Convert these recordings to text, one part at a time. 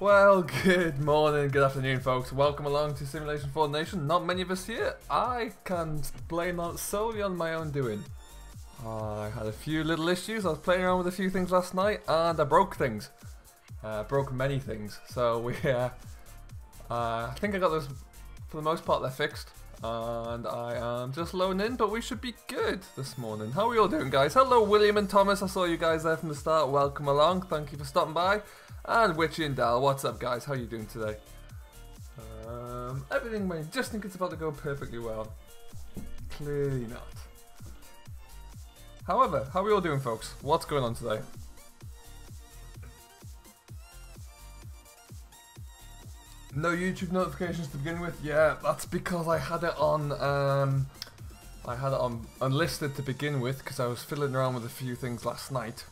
Well, good morning, good afternoon, folks. Welcome along to Simulation 4 Nation. Not many of us here. I can blame that solely on my own doing. I had a few little issues. I was playing around with a few things last night, and I broke things. Broke many things. So I think I got those, for the most part, they're fixed. And I am just loading in, but we should be good this morning. How are we all doing, guys? Hello, William and Thomas. I saw you guys there from the start. Welcome along. Thank you for stopping by. And Witchy and Dal, what's up, guys? How are you doing today? Everything may just think it's about to go perfectly well. Clearly not. However, how are we all doing, folks? What's going on today? No YouTube notifications to begin with. Yeah, that's because I had it on. Unlisted to begin with because I was fiddling around with a few things last night.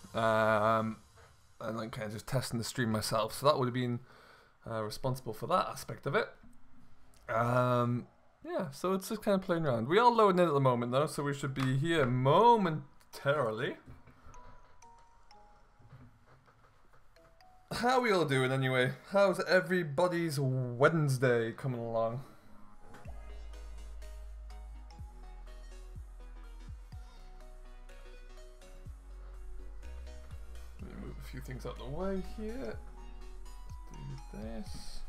And then kind of just testing the stream myself, so that would have been responsible for that aspect of it. Yeah, so it's just kind of playing around. We are loading in at the moment though, so we should be here momentarily. How are we all doing anyway? How's everybody's Wednesday coming along? A few things out of the way here. Let's do this.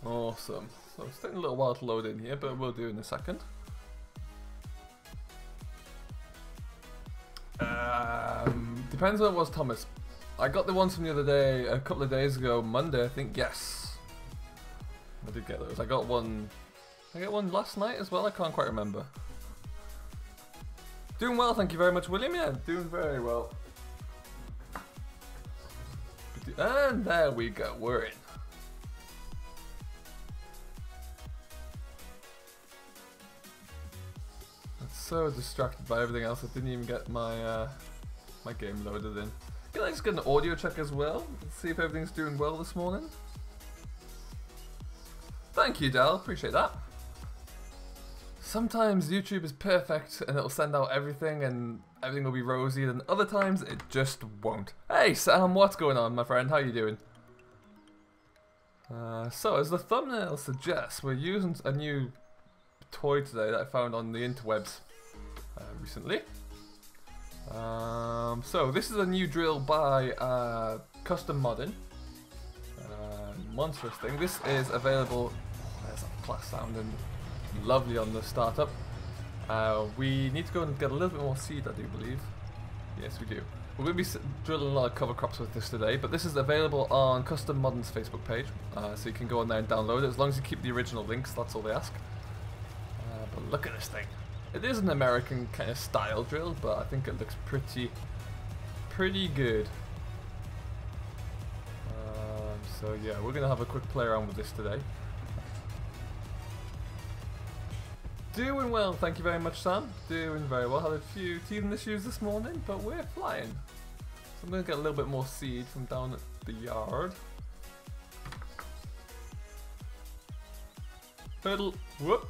Awesome. So it's taking a little while to load in here, but we'll do in a second. Depends on what it was, Thomas. I got the ones from the other day, a couple of days ago, Monday, I think. Yes, I did get those. I got one last night as well. I can't quite remember. Doing well, thank you very much, William. Yeah, doing very well. And there we go, we're in. I'm so distracted by everything else. I didn't even get my my game loaded in. Can I just get an audio check as well? See if everything's doing well this morning. Thank you, Dal. Appreciate that. Sometimes YouTube is perfect and it'll send out everything and everything will be rosy, and other times it just won't. Hey Sam, what's going on, my friend? How you doing? So as the thumbnail suggests, we're using a new toy today that I found on the interwebs recently. So this is a new drill by Custom Modding. Monstrous thing. This is available. There's that class sounding lovely on the startup. We need to go and get a little bit more seed, I do believe. Yes, we do. We're going to be drilling a lot of cover crops with this today, but this is available on Custom Modding's Facebook page, so you can go on there and download it as long as you keep the original links. That's all they ask. But look at this thing. It is an American kind of style drill, but I think it looks pretty good. So yeah, we're gonna have a quick play around with this today. Doing well, thank you very much, Sam. Doing very well. Had a few teething issues this morning, but we're flying. So I'm gonna get a little bit more seed from down at the yard. Hurdle. Whoop.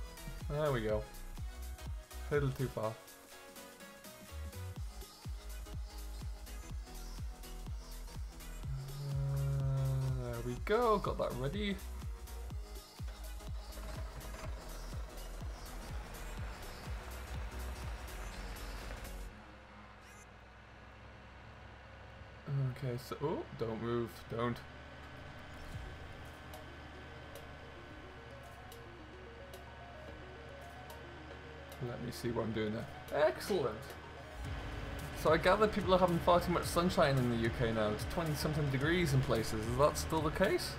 There we go. Little too far. There we go, got that ready. Okay, so oh, don't move, don't. Let me see what I'm doing there. Excellent! So I gather people are having far too much sunshine in the UK now. It's 20-something degrees in places. Is that still the case?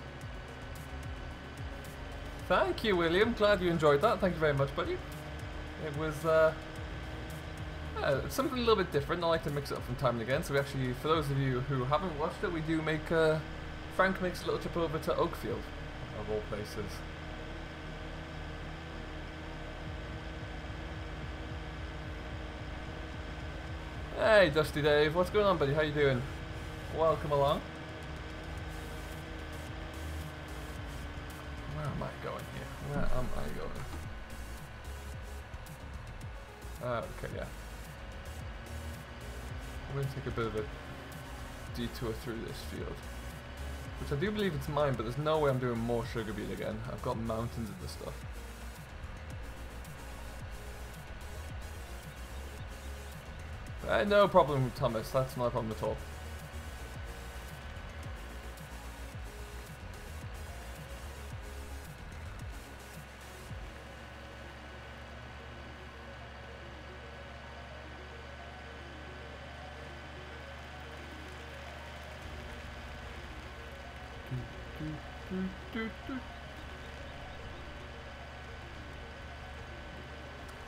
Thank you, William. Glad you enjoyed that. Thank you very much, buddy. It was something a little bit different. I like to mix it up from time and again. So we actually, for those of you who haven't watched it, we do make Frank makes a little trip over to Oakfield, of all places. Hey Dusty Dave, what's going on, buddy? How you doing? Welcome along. am I going here? Where am I going? Okay, yeah. I'm going to take a bit of a detour through this field. Which I do believe it's mine, but there's no way I'm doing more sugar beet again. I've got mountains of this stuff. No problem with Thomas, that's not a problem at all.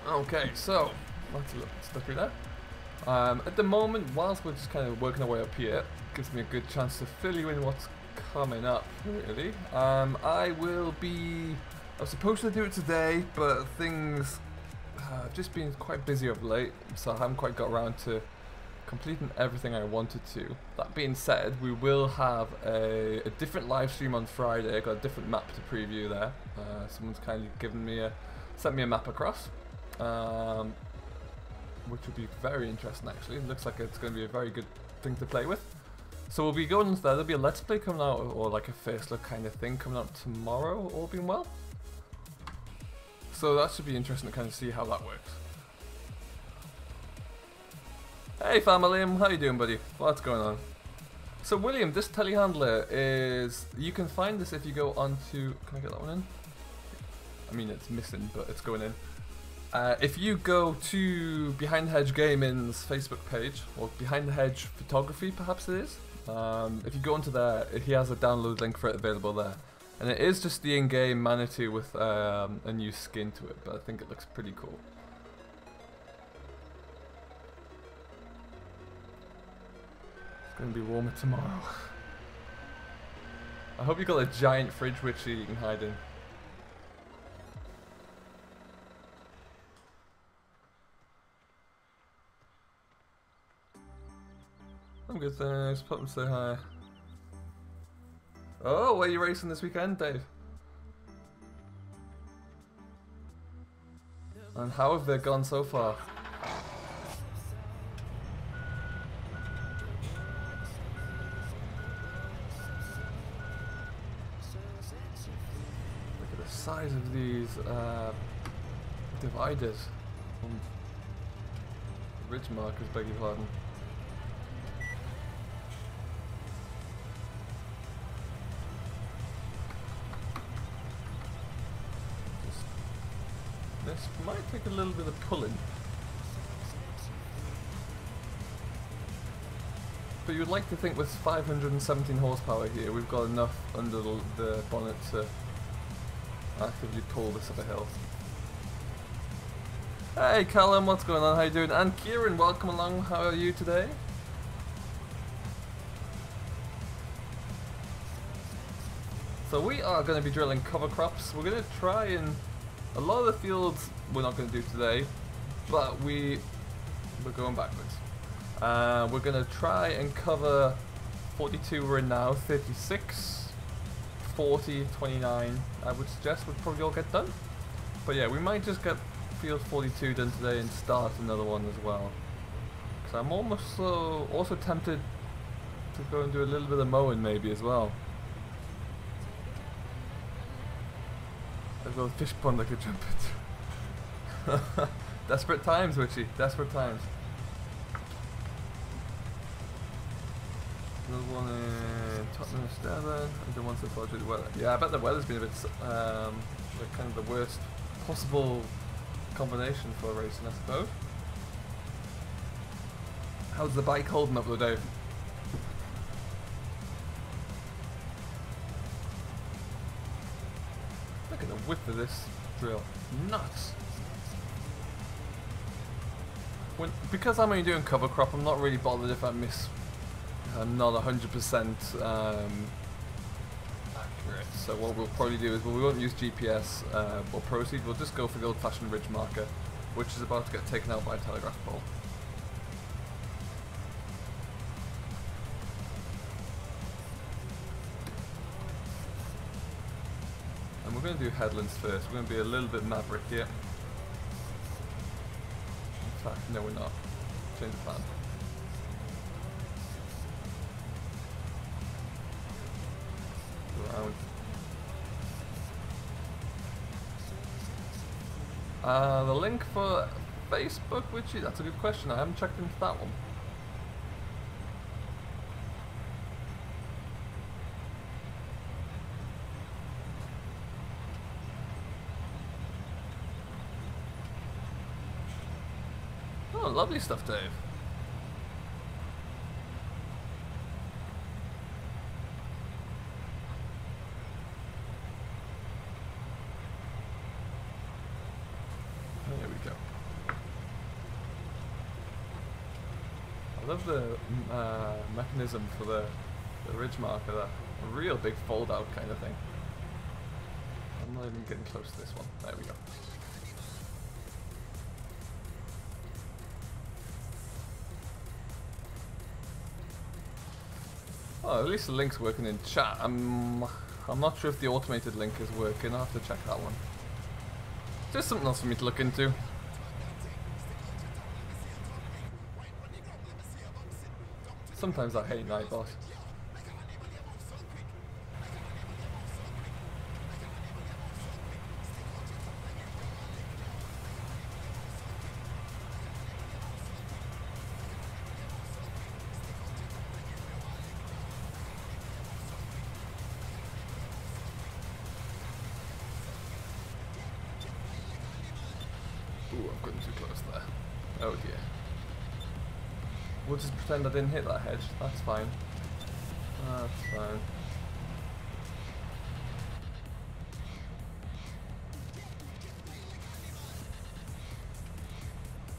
Okay, so let's look through that. At the moment, whilst we're just kind of working our way up here, gives me a good chance to fill you in what's coming up, really. I was supposed to do it today, but things have just been quite busy of late, so I haven't quite got around to completing everything I wanted to. That being said, we will have a different live stream on Friday. I got a different map to preview there. Someone's kindly sent me a map across. Which would be very interesting actually. It looks like it's going to be a very good thing to play with. So we'll be going into that. There'll be a let's play coming out, or like a first look kind of thing coming out tomorrow, all being well. So that should be interesting to kind of see how that works. Hey family, how you doing buddy? What's going on? So William, this telehandler is, you can find this if you go onto, can I get that one in? I mean it's missing, but it's going in. If you go to Behind the Hedge Gaming's Facebook page, or Behind the Hedge Photography perhaps it is, if you go into there, he has a download link for it available there. And it is just the in-game Manitou with a new skin to it, but I think it looks pretty cool. It's going to be warmer tomorrow. I hope you got a giant fridge which you can hide in. I'm good, thanks. Pop and say hi. Oh, where are you racing this weekend, Dave? And how have they gone so far? Look at the size of these dividers. Ridge markers, beg your pardon. This might take a little bit of pulling. But you'd like to think with 517 horsepower here, we've got enough under the bonnet to actively pull this up a hill. Hey Callum, what's going on? How you doing? And Kieran, welcome along. How are you today? So we are going to be drilling cover crops. We're going to try and... A lot of the fields we're not going to do today, but we're going backwards. We're going to try and cover 42 we're in now, 36, 40, 29 I would suggest would probably all get done. But yeah, we might just get field 42 done today and start another one as well. Because I'm almost also tempted to go and do a little bit of mowing maybe as well. There's a little fish pond I could jump into. Desperate times, Witchy. Desperate times. Another one in Tottenham Sterling. I don't want to follow the weather. Yeah, I bet the weather's been a bit like kind of the worst possible combination for racing, I suppose. How's the bike holding up though, Dave? Look at the width of this drill. Nuts! Because I'm only doing cover crop, I'm not really bothered if I miss. I'm not 100% accurate. So what we'll probably do is we won't use GPS or proceed. We'll just go for the old-fashioned ridge marker, which is about to get taken out by a telegraph pole. And We're going to do headlands first. We're going to be a little bit maverick here. In fact, no we're not. Change the plan. Around. The link for Facebook, that's a good question. I haven't checked into that one. Oh, lovely stuff, Dave. There we go. I love the mechanism for the ridge marker there. A real big fold out kind of thing. I'm not even getting close to this one. There we go. Oh, at least the link's working in chat. I'm not sure if the automated link is working. I'll have to check that one. Just something else for me to look into. Sometimes I hate Nightbot. Ooh, I've gotten too close there. Oh dear. We'll just pretend I didn't hit that hedge. That's fine. That's fine.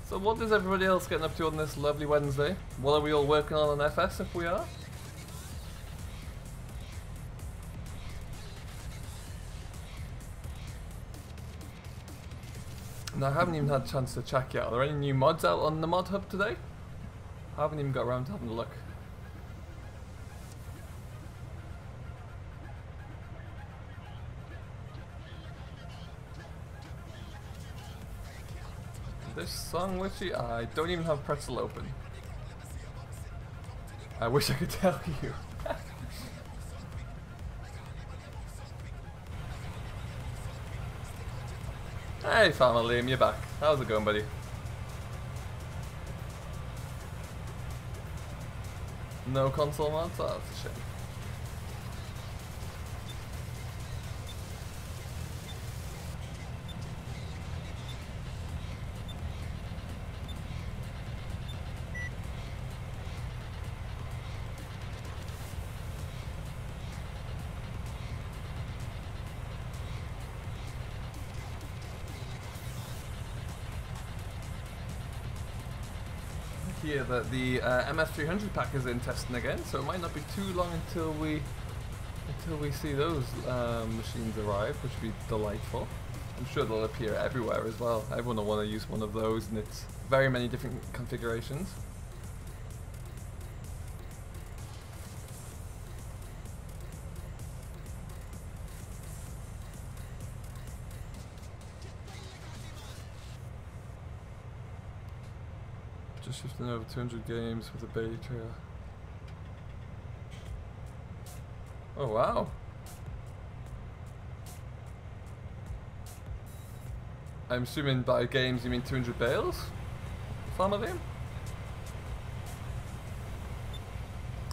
So what is everybody else getting up to on this lovely Wednesday? What are we all working on FS if we are? And I haven't even had a chance to check yet. Are there any new mods out on the mod hub today? I haven't even got around to having a look. This song, Witchy, I don't even have Pretzel open. I wish I could tell you. Hey, Farmer Liam, you're back. How's it going, buddy? No console mods? Oh, that's a shame. Here that the MF300 pack is in testing again, so it might not be too long until we see those machines arrive, which would be delightful. I'm sure they'll appear everywhere as well. Everyone will want to use one of those, and it's very many different configurations. Just shifting over 200 games with a beta. Oh wow! I'm assuming by games you mean 200 bales? Farmer Liam?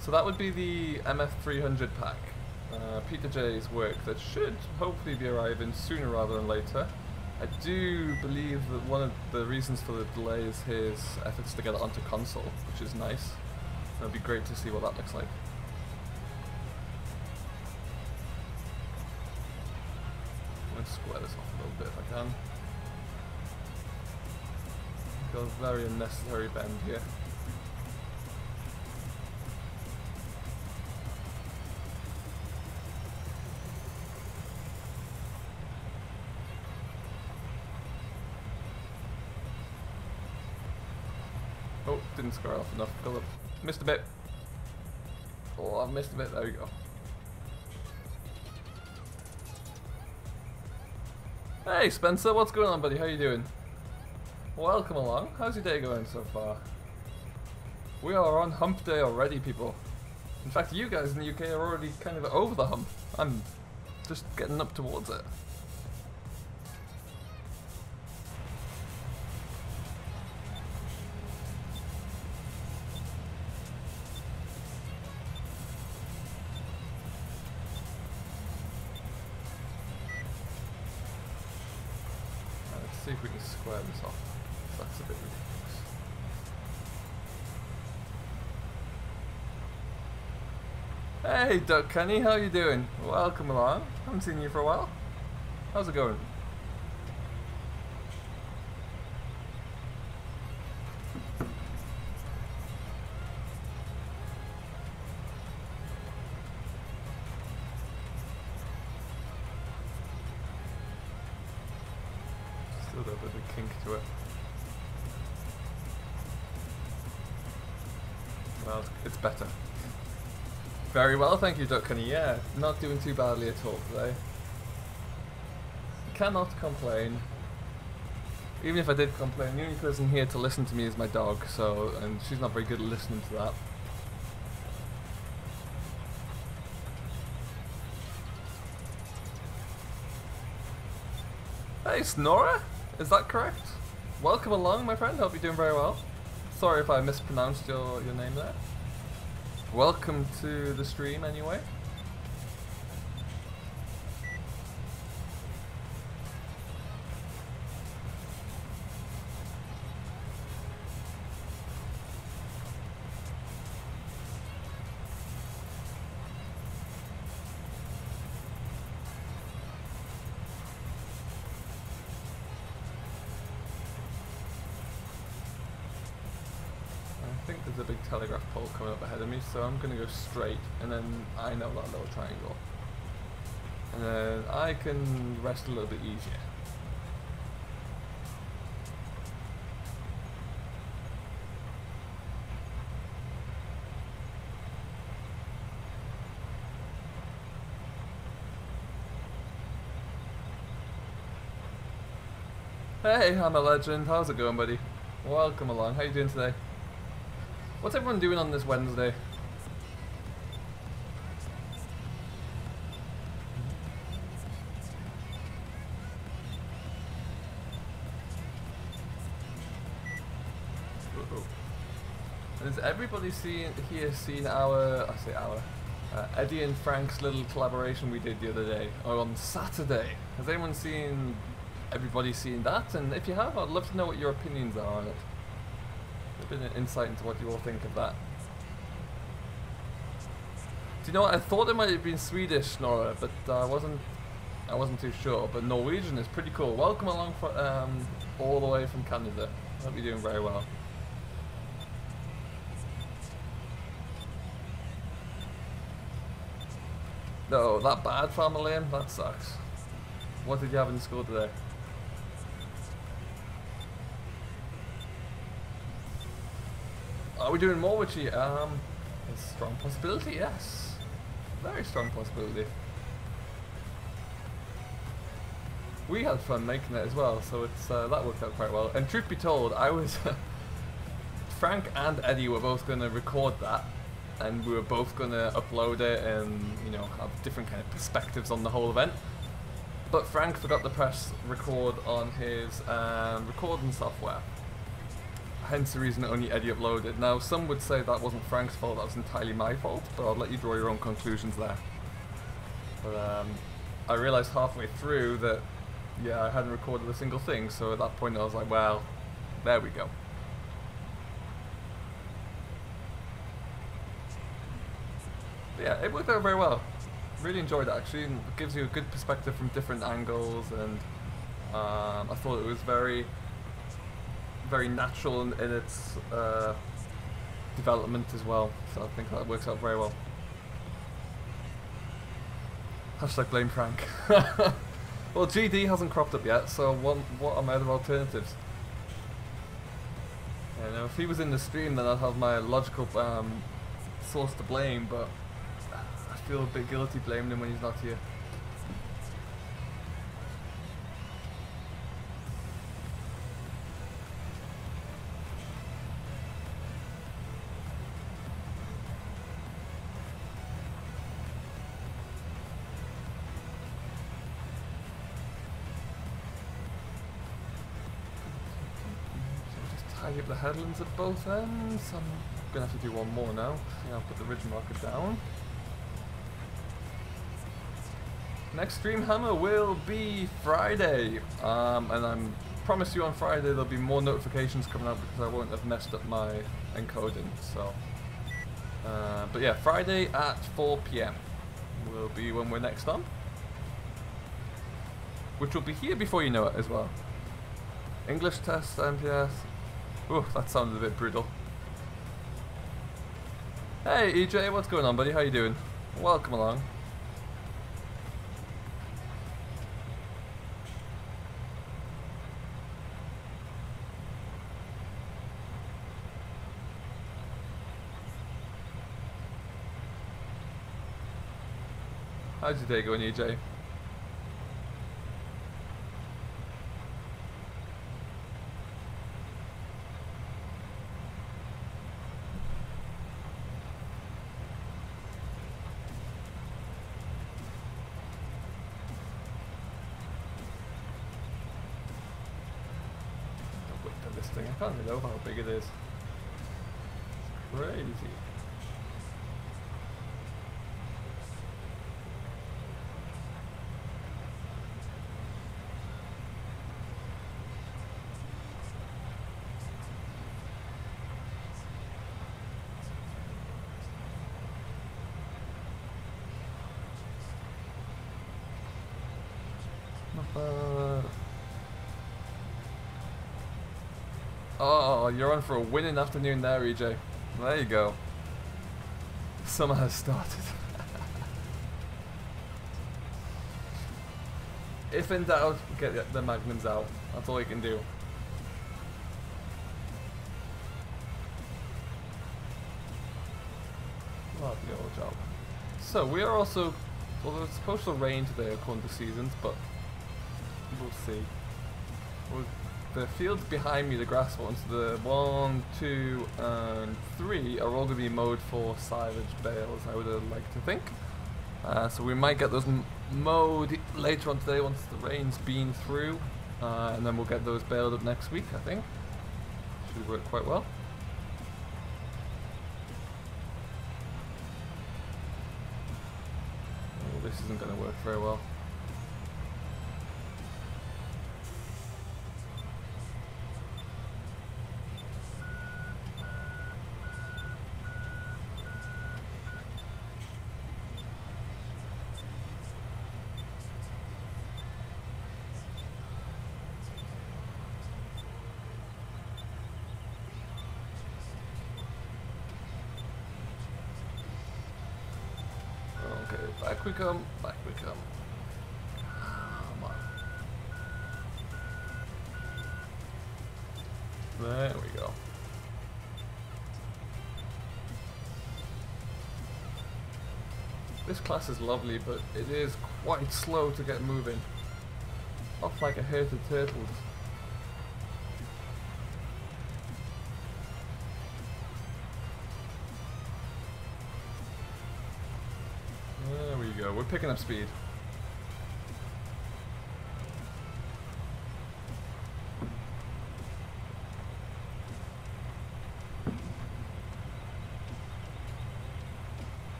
So that would be the MF300 pack. Peter J's work that should hopefully be arriving sooner rather than later. I do believe that one of the reasons for the delay is his efforts to get it onto console, which is nice. It'd be great to see what that looks like. I'm going to square this off a little bit if I can. Got a very unnecessary bend here. Oh, didn't square off enough. Got up. Missed a bit. Oh, I've missed a bit. There we go. Hey Spencer, what's going on, buddy? How you doing? Welcome along. How's your day going so far? We are on hump day already, people. In fact, you guys in the UK are already kind of over the hump. I'm just getting up towards it. Let's see if we can square this off. That's a bit ridiculous. Hey Duck Kenny, how you doing? Welcome along. Haven't seen you for a while. How's it going? Still got a bit of a kink to it. Well, it's better. Very well, thank you, Duck Kenny. Yeah, not doing too badly at all today. Cannot complain. Even if I did complain, the only person here to listen to me is my dog, so, and she's not very good at listening to that. Hey, Snora? Is that correct? Welcome along, my friend. Hope you're doing very well. Sorry if I mispronounced your name there. Welcome to the stream anyway. I think there's a big telegraph pole coming up ahead of me, so I'm going to go straight, and then I know that little triangle. And then I can rest a little bit easier. Hey, I'm a legend. How's it going, buddy? Welcome along. How you doing today? What's everyone doing on this Wednesday? Has everybody here seen our, Eddie and Frank's little collaboration we did the other day, or on Saturday? Has anyone seen, everybody seen that? And if you have, I'd love to know what your opinions are on it. A bit of insight into what you all think of that. Do you know what? I thought it might have been Swedish, Nora, but I wasn't too sure. But Norwegian is pretty cool. Welcome along for all the way from Canada. Hope you're doing very well. No, that bad, Farmer Liam? That sucks. What did you have in school today? Are we doing more with you? A strong possibility, yes. Very strong possibility. We had fun making it as well, so it's that worked out quite well. And truth be told, I was Frank and Eddie were both going to record that, and we were both going to upload it and, you know, have different kind of perspectives on the whole event. But Frank forgot to press record on his recording software. Hence the reason that only Eddie uploaded. Now, some would say that wasn't Frank's fault, that was entirely my fault, but I'll let you draw your own conclusions there. But I realised halfway through that, yeah, I hadn't recorded a single thing, so at that point I was like, well, there we go. But yeah, it worked out very well. Really enjoyed it, actually, and it gives you a good perspective from different angles, and I thought it was very natural in its development as well, so I think that works out very well. Hashtag blame Frank. Well, GD hasn't cropped up yet, so what are my other alternatives? You know, if he was in the stream, then I'd have my logical source to blame, but I feel a bit guilty blaming him when he's not here. tidy up the headlands at both ends. I'm gonna have to do one more now. Yeah, I'll put the ridge marker down. Next stream hammer will be Friday, and I promise you on Friday there'll be more notifications coming out because I won't have messed up my encoding. So, but yeah, Friday at 4 PM will be when we're next on, which will be here before you know it as well. English test, MPS. Ooh, that sounded a bit brutal. Hey EJ, what's going on, buddy? How you doing? Welcome along. How's your day going, EJ? I can't even know how big it is. It's crazy. Not bad. Oh, you're on for a winning afternoon there, EJ. There you go. Summer has started. If in doubt, get the magnums out. That's all you can do. Lovely old job. So we are also, although it's supposed to rain today according to seasons, but we'll see. The fields behind me, the grass ones, the 1, 2, and 3 are all going to be mowed for silage bales, I would like to think. So we might get those mowed later on today once the rain's been through, and then we'll get those baled up next week, I think. Should work quite well. Oh, this isn't going to work very well. Back we come, back we come. Come on. There we go. This class is lovely, but it is quite slow to get moving. Off like a herd of turtles. We're picking up speed.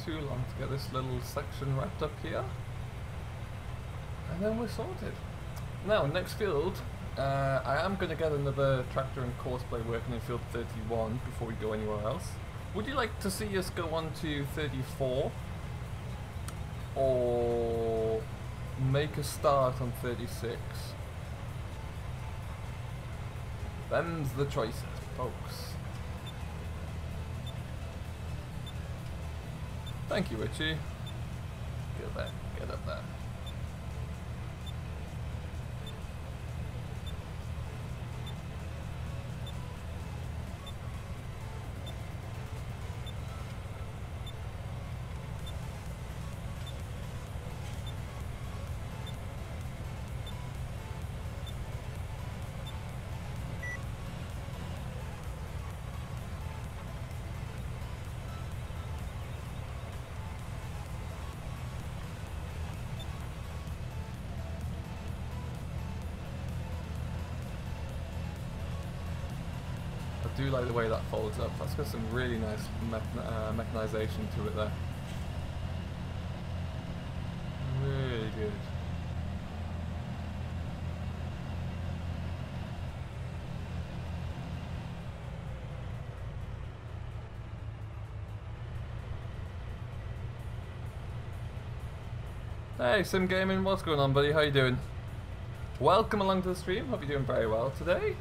Too long to get this little section wrapped up here, and then we're sorted. Now next field, I am going to get another tractor and courseplay working in field 31 before we go anywhere else. Would you like to see us go on to 34 or make a start on 36? Them's the choices, folks. Thank you, Richie. Get there, get up there. do like the way that folds up. That's got some really nice mechanization to it there. Really good. Hey, Sim Gaming, what's going on, buddy? How you doing? Welcome along to the stream. Hope you're doing very well today.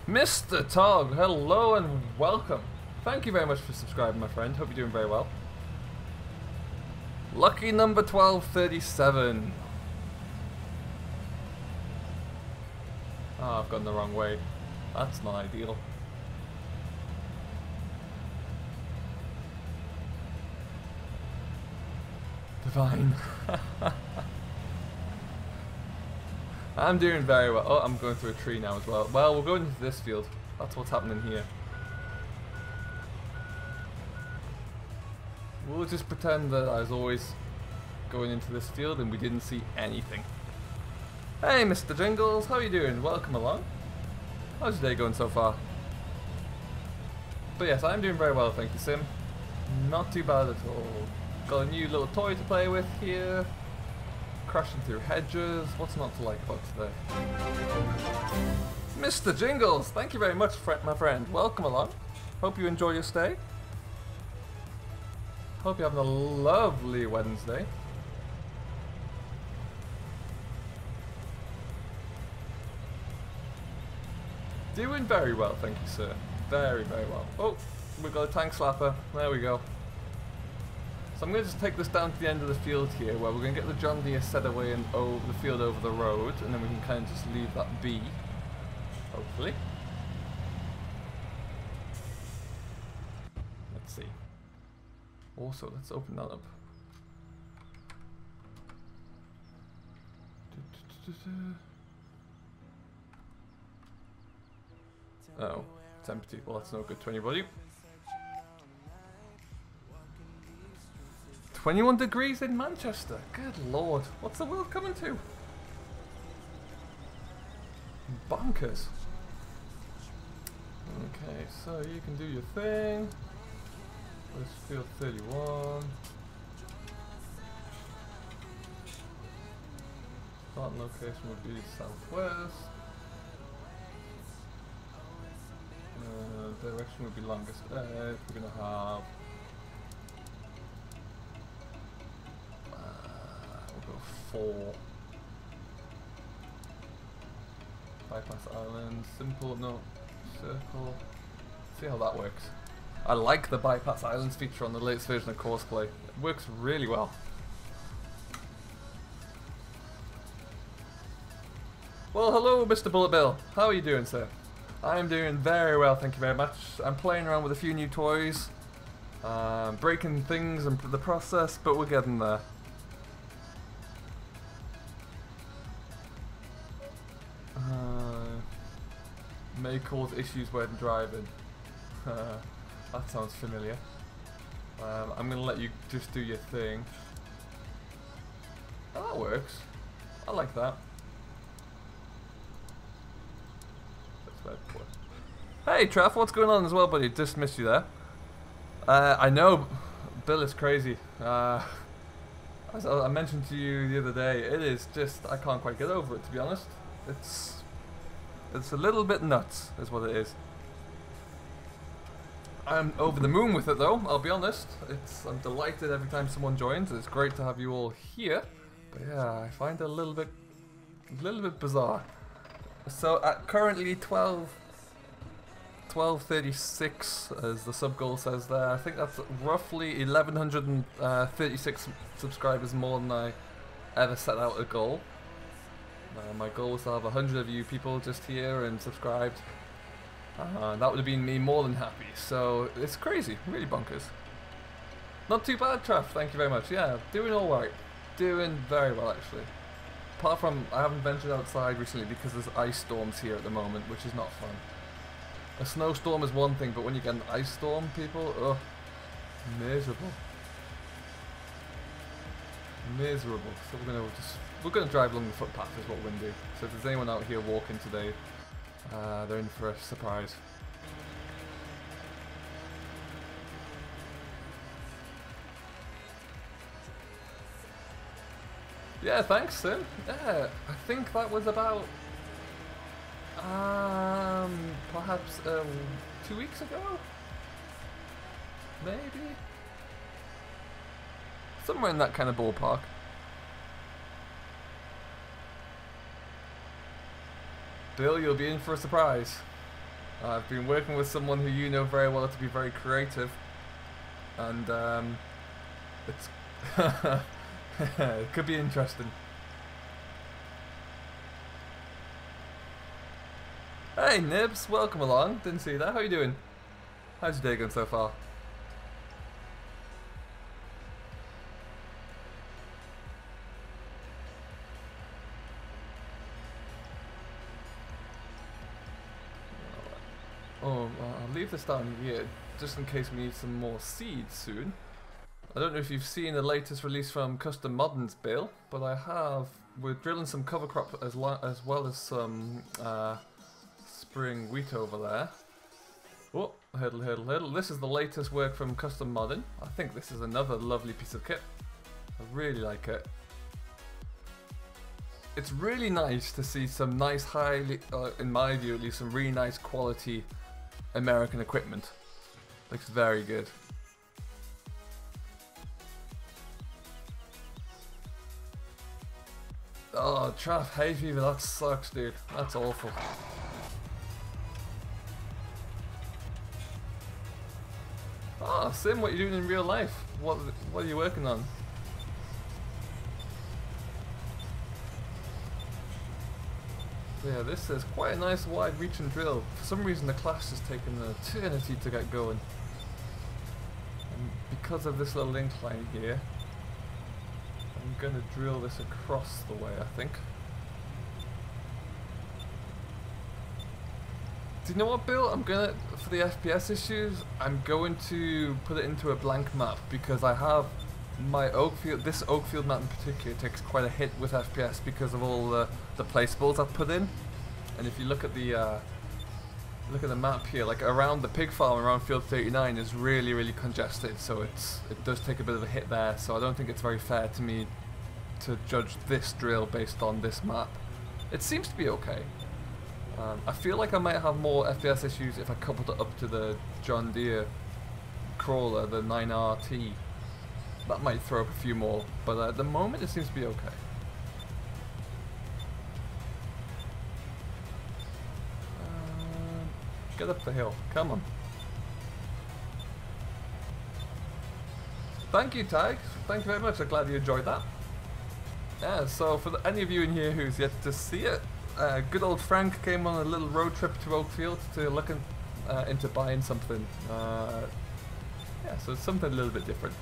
Mr. Tog, hello and welcome. Thank you very much for subscribing, my friend. Hope you're doing very well. Lucky number 1237. Oh, I've gone the wrong way. That's not ideal. Divine. I'm doing very well. Oh, I'm going through a tree now as well. Well, we're going into this field. That's what's happening here. We'll just pretend that I was always going into this field and we didn't see anything. Hey, Mr. Jingles, how are you doing? Welcome along. How's your day going so far? But yes, I'm doing very well, thank you, Sim. Not too bad at all. Got a new little toy to play with here. Crashing through hedges. What's not to like about today? Mr. Jingles, thank you very much, my friend. Welcome along. Hope you enjoy your stay. Hope you're having a lovely Wednesday. Doing very well, thank you, sir. Very, very well. Oh, we've got a tank slapper. There we go. So I'm going to just take this down to the end of the field here, where we're going to get the John Deere set away and over the field over the road, and then we can kind of just leave that be, hopefully. Let's see. Also, let's open that up. Oh, it's empty. Well, that's no good to anybody. 21 degrees in Manchester. Good lord. What's the world coming to? Bonkers. Okay, so you can do your thing. Let's field 31. Starting location would be southwest. Direction would be longest edge. We're gonna have we'll go 4. Bypass island, simple, no, circle. See how that works. I like the bypass islands feature on the latest version of Courseplay. It works really well. Well, hello, Mr. Bullet Bill. How are you doing, sir? I'm doing very well, thank you very much. I'm playing around with a few new toys, breaking things in the process, but we're getting there. May cause issues when driving. That sounds familiar. I'm going to let you just do your thing. Oh, that works. I like that. Hey Treff, what's going on as well, buddy? Just missed you there. I know, Bill is crazy. As I mentioned to you the other day, it is just, I can't quite get over it, to be honest. It's a little bit nuts, is what it is. I'm over the moon with it though, I'll be honest. I'm delighted every time someone joins. It's great to have you all here. But yeah, I find it a little bit bizarre. So at currently 1236 as the sub goal says there. I think that's roughly 1136 subscribers more than I ever set out a goal. My goal was to have 100 of you people just here and subscribed. That would have been me more than happy. So it's crazy, really bonkers. Not too bad, Treff, thank you very much. Yeah, doing alright. Doing very well actually. Apart from, I haven't ventured outside recently because there's ice storms here at the moment, which is not fun. A snowstorm is one thing, but when you get an ice storm, people, ugh, miserable. Miserable. So we're gonna drive along the footpath is what we're gonna do. So if there's anyone out here walking today, they're in for a surprise. Yeah, thanks, Sim. Yeah, I think that was about perhaps 2 weeks ago, maybe somewhere in that kind of ballpark. Bill, you'll be in for a surprise. I've been working with someone who you know very well to be very creative, and it's it could be interesting. Hey Nibs, welcome along. Didn't see that. How you doing? How's your day going so far? Oh, I'll leave this down here just in case we need some more seeds soon. I don't know if you've seen the latest release from Custom Modern's Bill, but we're drilling some cover crop as well as some spring wheat over there. Oh, hurdle, hurdle, hurdle. This is the latest work from Custom Modern. I think this is another lovely piece of kit. I really like it. It's really nice to see some nice, in my view at least, some really nice quality American equipment. Looks very good. Oh, Traff, hay fever, that sucks, dude. That's awful. Ah, Sim, what are you doing in real life? What are you working on? Yeah, this is quite a nice wide-reaching drill. For some reason the Claas has taken an eternity to get going. And because of this little incline here, I'm going to drill this across the way, I think. Do you know what, Bill? For the FPS issues, I'm going to put it into a blank map because I have my this Oakfield map in particular takes quite a hit with FPS because of all the placeables I've put in. And if you look at the map here, like around the pig farm around field 39 is really, really congested, so it does take a bit of a hit there, so I don't think it's very fair to me to judge this drill based on this map. It seems to be okay. I feel like I might have more FPS issues if I coupled it up to the John Deere crawler, the 9RT. That might throw up a few more, but at the moment it seems to be okay. Get up the hill, come on. Thank you, Tag. Thank you very much. I'm glad you enjoyed that. Yeah, so for any of you in here who's yet to see it, good old Frank came on a little road trip to Oakfield to look into buying something. Yeah, so it's something a little bit different.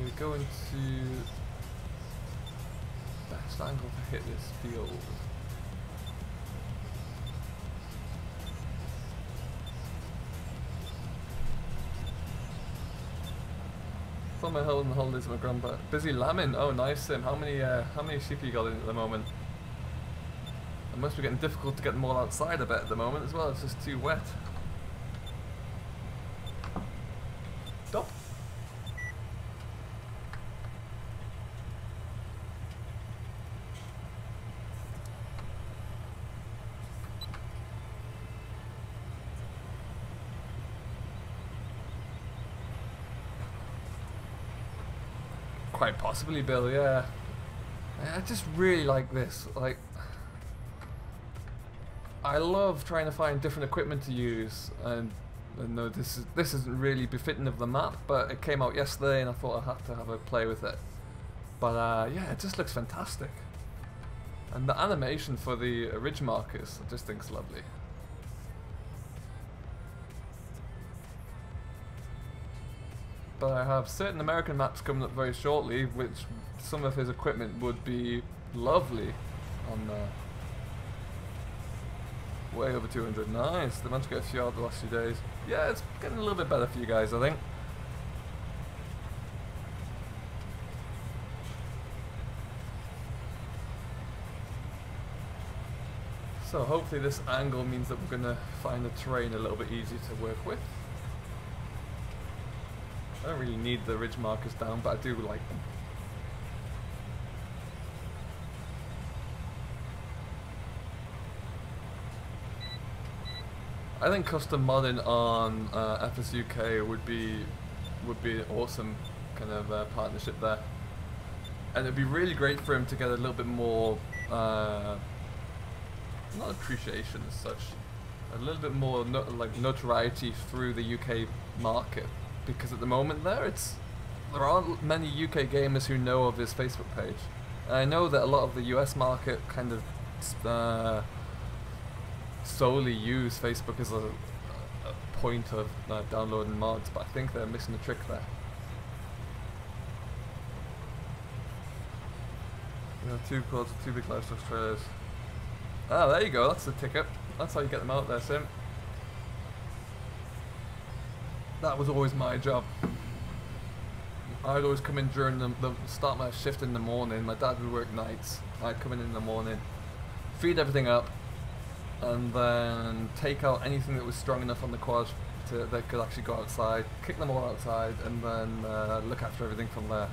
We're going to best angle to hit this field. On my holidays with my grandpa. Busy lambing. Oh, nice, Sim. How many sheep you got in at the moment? It must be getting difficult to get them all outside, I bet, at the moment as well. It's just too wet. Stop. Quite possibly, Bill, yeah. I just really like this. Like, I love trying to find different equipment to use, and no, this isn't really befitting of the map, but it came out yesterday and I thought I had to have a play with it. But yeah, it just looks fantastic. And the animation for the ridge markers, I just think is lovely. But I have certain American maps coming up very shortly, which some of his equipment would be lovely on way over 200. Nice. They managed to get a few out the last few days. Yeah, it's getting a little bit better for you guys, I think. So hopefully this angle means that we're going to find the terrain a little bit easier to work with. I don't really need the ridge markers down, but I do like them. I think custom modding on FS UK would be an awesome kind of partnership there, and it'd be really great for him to get a little bit more, not appreciation as such, a little bit more like notoriety through the UK market, because at the moment there aren't many UK gamers who know of his Facebook page. And I know that a lot of the US market kind of solely use Facebook as a point of downloading mods, but I think they're missing a trick there. You know, 2 quads, 2 big livestock trailers. Ah, there you go, that's the ticket. That's how you get them out there, Sim. That was always my job. I'd always come in during start my shift in the morning. My dad would work nights. I'd come in the morning, feed everything up, and then take out anything that was strong enough on the quad that could actually go outside, kick them all outside, and then look after everything from there.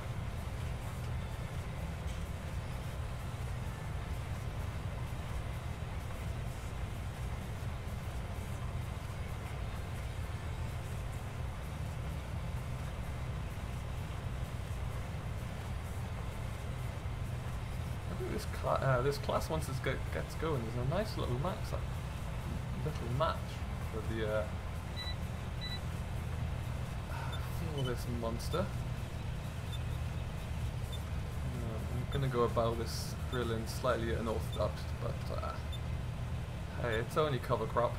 This class, once it gets going, there's a nice little match for the for this monster. I'm gonna go about this drilling slightly unorthodox, but hey, it's only cover crop.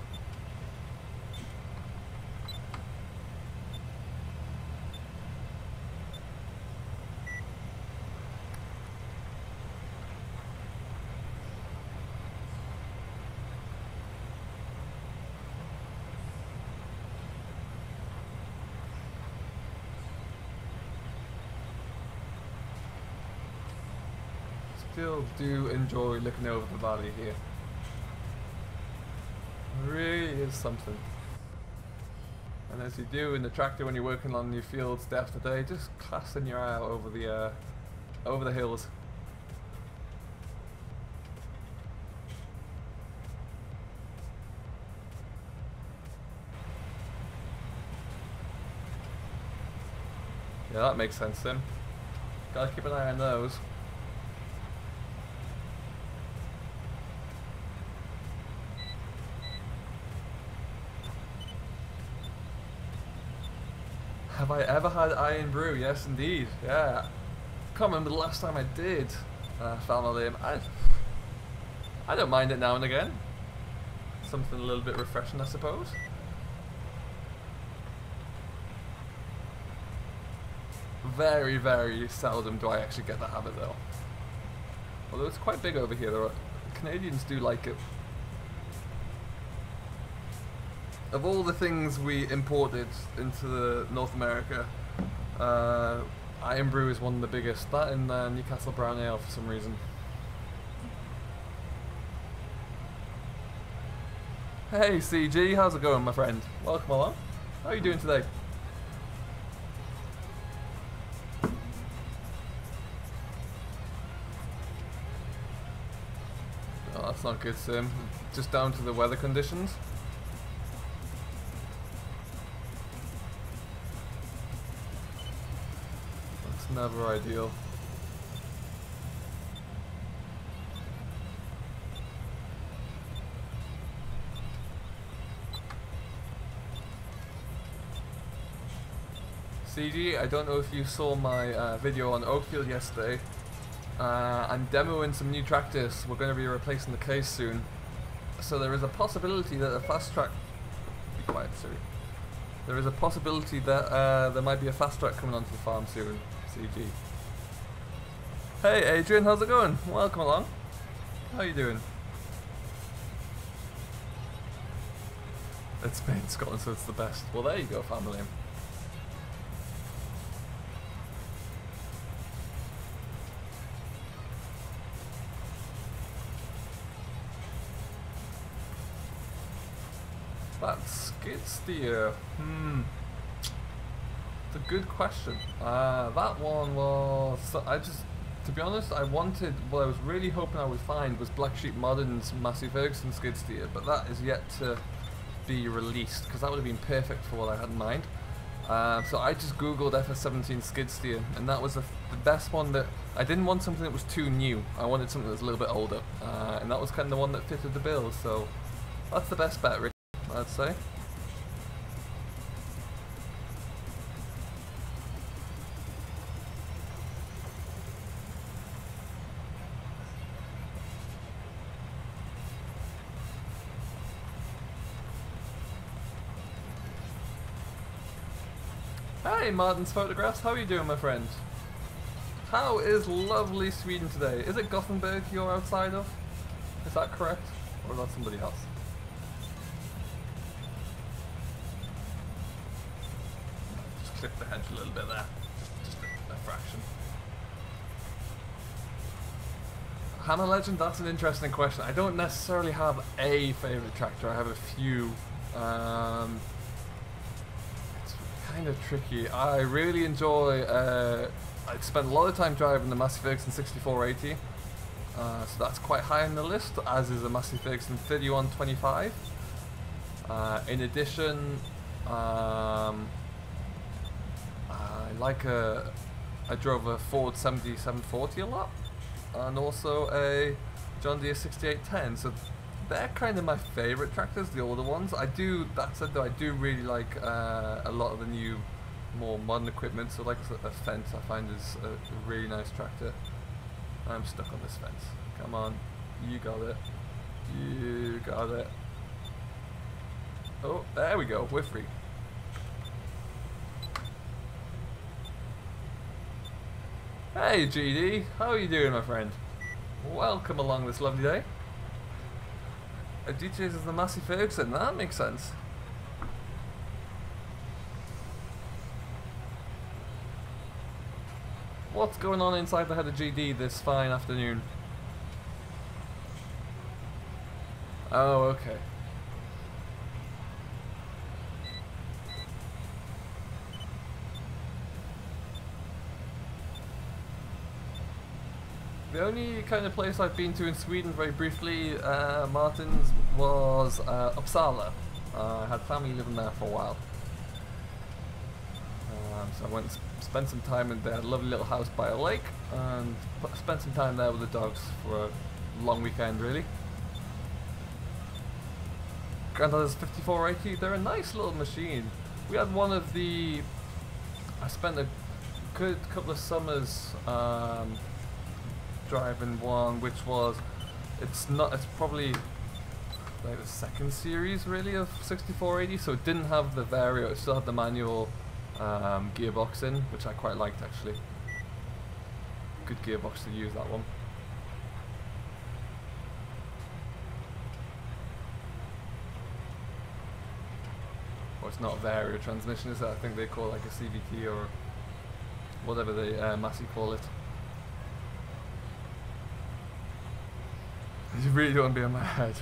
Still do enjoy looking over the valley here. It really is something. And as you do in the tractor when you're working on your fields day after day, just casting your eye out over the hills. Yeah, that makes sense, Sim. Gotta keep an eye on those. Have I ever had iron brew? Yes, indeed. Yeah. Can't remember the last time I did. Family. I don't mind it now and again. Something a little bit refreshing, I suppose. Very, very seldom do I actually get the habit, though. Although it's quite big over here. The Canadians do like it. Of all the things we imported into North America, iron brew is one of the biggest. That and Newcastle brown ale for some reason. Hey CG, how's it going, my friend? Welcome along. How are you doing today? Oh, that's not good, Sim. Just down to the weather conditions. Never ideal. CG, I don't know if you saw my video on Oakfield yesterday. I'm demoing some new tractors. We're going to be replacing the case soon. So there is a possibility that a fast track... Be quiet, Siri. There is a possibility that there might be a fast track coming onto the farm soon. CG. Hey Adrian, how's it going? Welcome along. How you doing? It's Spain, Scotland, so it's the best. Well, there you go, family. that skid steer. It's a good question. That one was... to be honest, what I was really hoping I would find was Black Sheep Modern's Massey Ferguson skid steer, but that is yet to be released, because that would have been perfect for what I had in mind. So I just googled FS17 skid steer, and that was the best one. That I didn't want something that was too new. I wanted something that was a little bit older, and that was kind of the one that fitted the bill. So that's the best bet, Rick, I'd say. Hey Martin's Photographs, how are you doing, my friend? How is lovely Sweden today? Is it Gothenburg you're outside of? Is that correct? Or is that somebody else? Just clip the hedge a little bit there. Just a fraction. Hammer Legend, that's an interesting question. I don't necessarily have a favourite tractor, I have a few. Kind of tricky. I really enjoy. I spent a lot of time driving the Massey Ferguson 6480, so that's quite high on the list. As is a Massey Ferguson 3125. In addition, I drove a Ford 7740 a lot, and also a John Deere 6810. So they're kind of my favourite tractors, the older ones. That said though, I do really like a lot of the new, more modern equipment. So like a fence I find is a really nice tractor. I'm stuck on this fence. Come on, you got it. You got it. Oh, there we go, we're free. Hey GD, how are you doing, my friend? Welcome along this lovely day. DJs is the Massey Ferguson, that makes sense. What's going on inside the head of GD this fine afternoon? Oh, okay. The only kind of place I've been to in Sweden very briefly, Martin's, was Uppsala. I had family living there for a while. So I went and spent some time in their lovely little house by a lake, and spent some time there with the dogs for a long weekend, really. Granddad's 5480, they're a nice little machine. We had one of the... I spent a good couple of summers driving one, which was, it's probably like the second series really of 6480, so it didn't have the vario, it still had the manual gearbox in, which I quite liked actually. Good gearbox to use, that one. Or it's not a vario transmission, is it? I think they call it like a CVT or whatever they Massey call it. You really don't want to be on my head.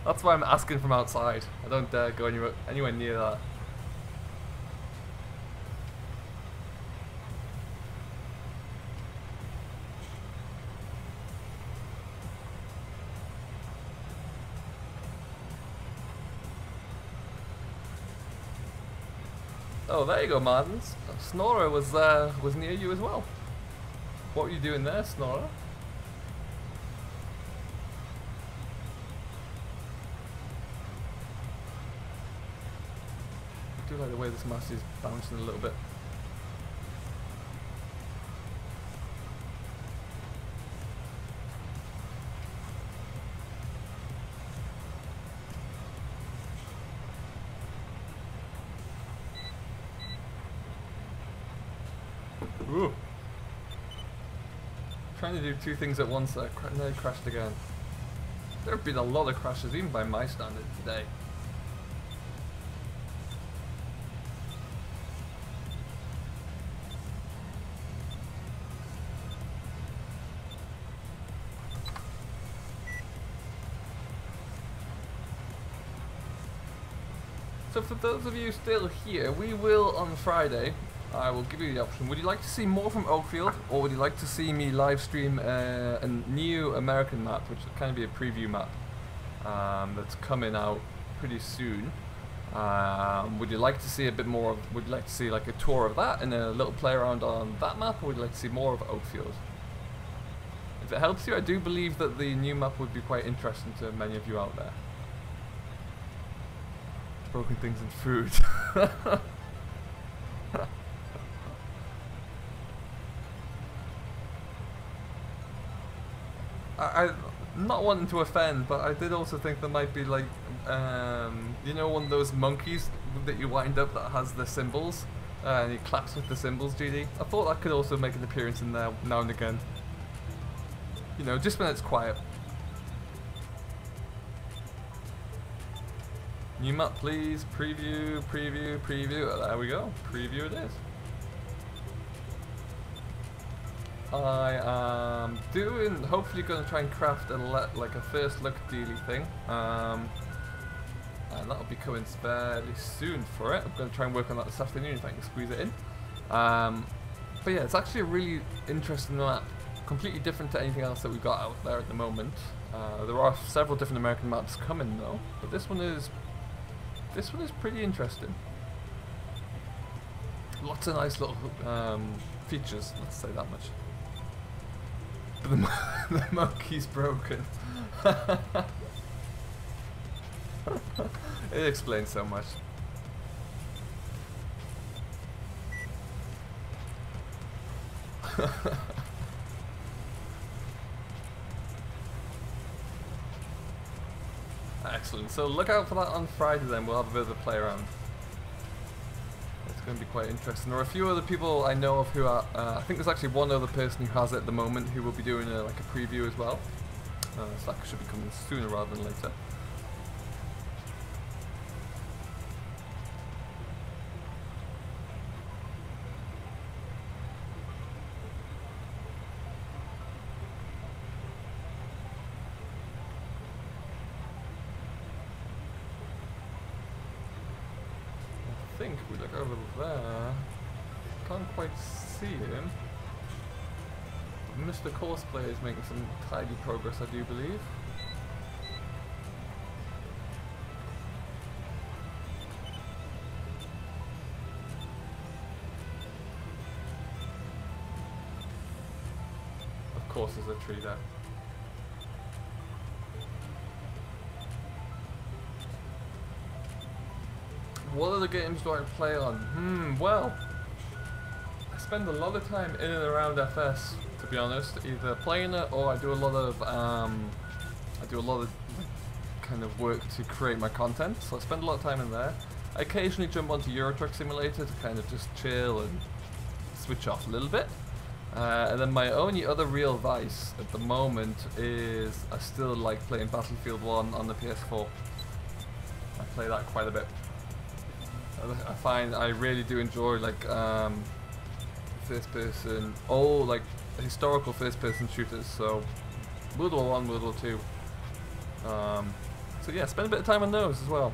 That's why I'm asking from outside. I don't dare go anywhere near that. Oh, there you go, Martins. Snorer was near you as well. What were you doing there, Snorer? I do like the way this Massey is bouncing a little bit. Ooh. Trying to do two things at once, I nearly crashed again. There have been a lot of crashes, even by my standard, today. So for those of you still here, we will on Friday, I will give you the option. Would you like to see more from Oakfield, or would you like to see me live stream a new American map, which will kind of be a preview map that's coming out pretty soon? Would you like to see a bit more of, would you like to see like a tour of that and a little play around on that map, or would you like to see more of Oakfield? If it helps you, I do believe that the new map would be quite interesting to many of you out there. Broken things and food. I'm not wanting to offend, but I did also think there might be like, you know, one of those monkeys that you wind up that has the symbols, and he claps with the symbols, GD. I thought that could also make an appearance in there now and again. You know, just when it's quiet. New map, please. Preview, preview, preview. Oh, there we go. Preview it is. I am doing, hopefully going to try and craft like a first look dealy thing. And that'll be coming fairly soon for it. I'm going to try and work on that this afternoon if I can squeeze it in. But yeah, it's actually a really interesting map. Completely different to anything else that we've got out there at the moment. There are several different American maps coming though, but this one is pretty interesting. Lots of nice little features, let's say that much. But the monkey's broken. It explains so much. Excellent. So look out for that on Friday then. We'll have a bit of a play around. It's going to be quite interesting. There are a few other people I know of who are, I think there's actually one other person who has it at the moment who will be doing like a preview as well. So that should be coming sooner rather than later. I think we look over there. Can't quite see him. Mr. Cosplay is making some tidy progress, I do believe. Of course, there's a tree there. What other games do I play on? Well, I spend a lot of time in and around FS, to be honest. Either playing it, or I do a lot of kind of work to create my content. So I spend a lot of time in there. I occasionally jump onto Euro Truck Simulator to kind of just chill and switch off a little bit. And then my only other real vice at the moment is I still like playing Battlefield 1 on the PS4. I play that quite a bit. I find I really do enjoy like first person, like historical first person shooters, so World War 1, World War 2. So yeah, spend a bit of time on those as well.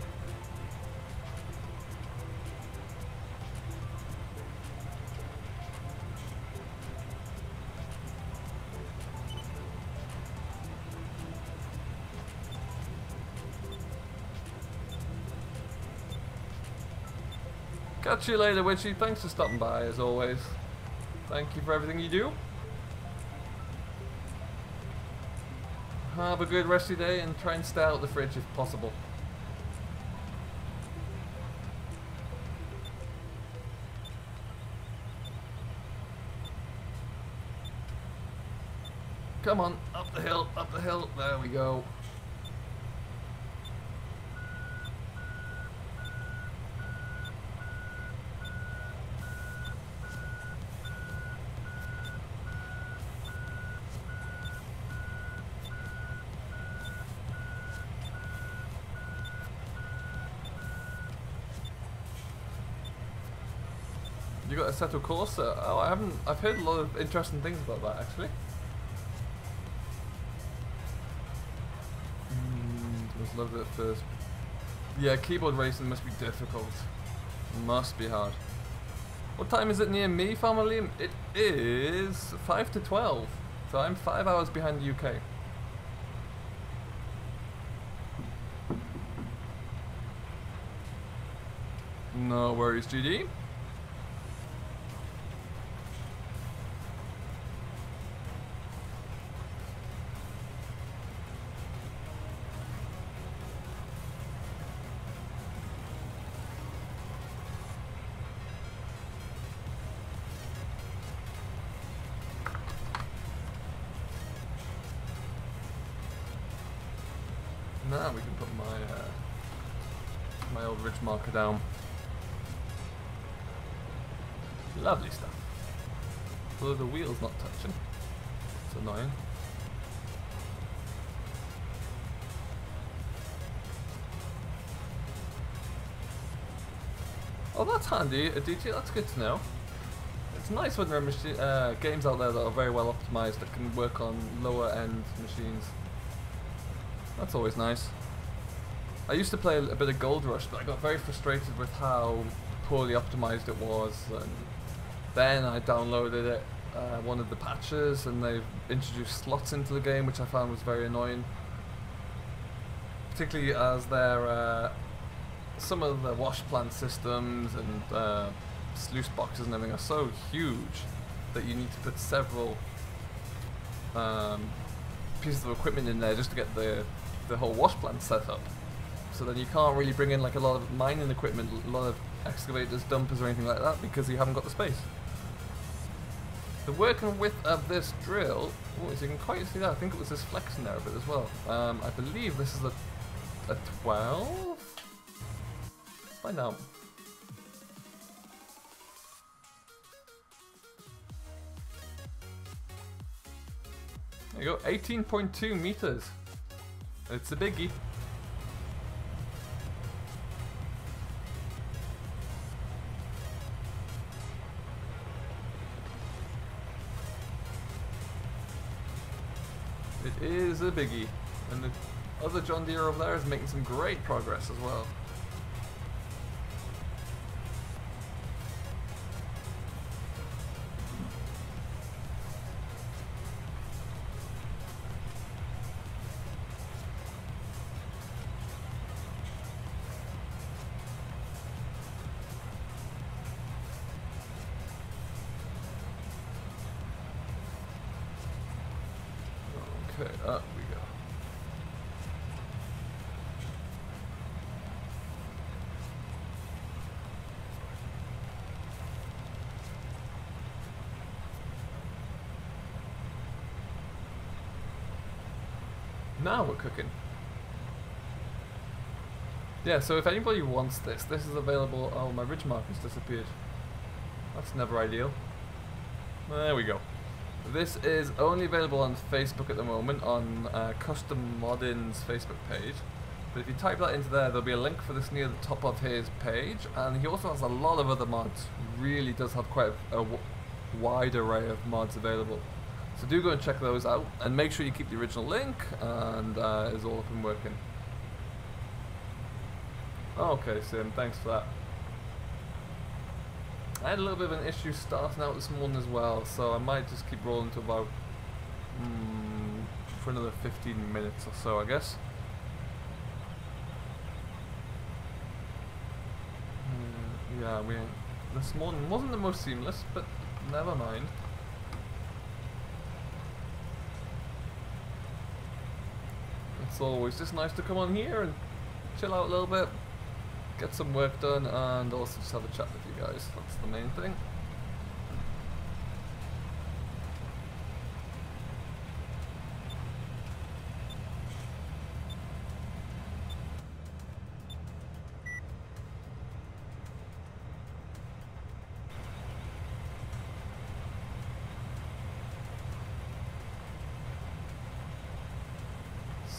Catch you later, Witchy. Thanks for stopping by, as always. Thank you for everything you do. Have a good rest of your day and try and stay out of the fridge if possible. Come on, up the hill, there we go. You got a Assetto Corsa? Oh, I haven't. I've heard a lot of interesting things about that actually. Was loved it at first. Yeah, keyboard racing must be difficult. Must be hard. What time is it near me, Farmer Liam? It is 5 to 12. So I'm 5 hours behind the UK. No worries, GD. Now we can put my old ridge marker down. Lovely stuff. Although the wheel's not touching. It's annoying. Oh, that's handy, DT, that's good to know. It's nice when there are games out there that are very well optimized that can work on lower end machines. That's always nice. I used to play a bit of Gold Rush, but I got very frustrated with how poorly optimized it was. And then I downloaded it, one of the patches, and they've introduced slots into the game, which I found was very annoying. Particularly as some of the wash plant systems and sluice boxes and everything are so huge that you need to put several pieces of equipment in there just to get the whole wash plant set up. So then you can't really bring in like a lot of mining equipment, a lot of excavators, dumpers or anything like that because you haven't got the space. The working width of this drill, as you can quite see that, I think it was this flexing there a bit as well. I believe this is a 12? Let's find out. There you go, 18.2 meters. It's a biggie. It is a biggie. And the other John Deere over there is making some great progress as well. Okay, up we go. Now we're cooking. Yeah, so if anybody wants this is available. Oh, my ridge marker's disappeared. That's never ideal. There we go. This is only available on Facebook at the moment, on Custom Modding's Facebook page. But if you type that into there, there'll be a link for this near the top of his page. And he also has a lot of other mods. Really does have quite a wide array of mods available. So do go and check those out. And make sure you keep the original link, and it's all up and working. Okay, Sim, thanks for that. I had a little bit of an issue starting out this morning as well, so I might just keep rolling to about for another 15 minutes or so, I guess. Yeah, this morning wasn't the most seamless, but never mind. It's always just nice to come on here and chill out a little bit, get some work done, and also just have a chat with you guys. That's the main thing.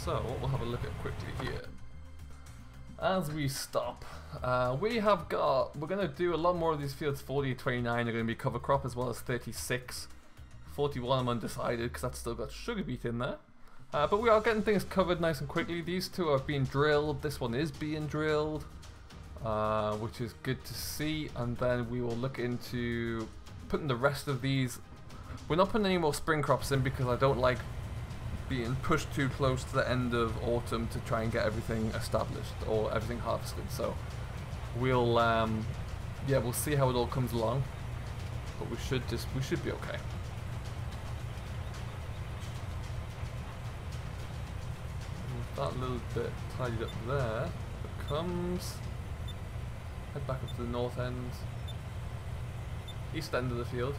So, we'll have a look at quickly here. As we stop, we're going to do a lot more of these fields. 40, 29 are going to be cover crop, as well as 36. 41 I'm undecided because that's still got sugar beet in there. But we are getting things covered nice and quickly. These two are being drilled. This one is being drilled, which is good to see. And then we will look into putting the rest of these. We're not putting any more spring crops in because I don't like being pushed too close to the end of autumn to try and get everything established or everything harvested. So we'll yeah, we'll see how it all comes along, but we should be okay. With that little bit tidied up there, it comes, head back up to the north end, east end of the field.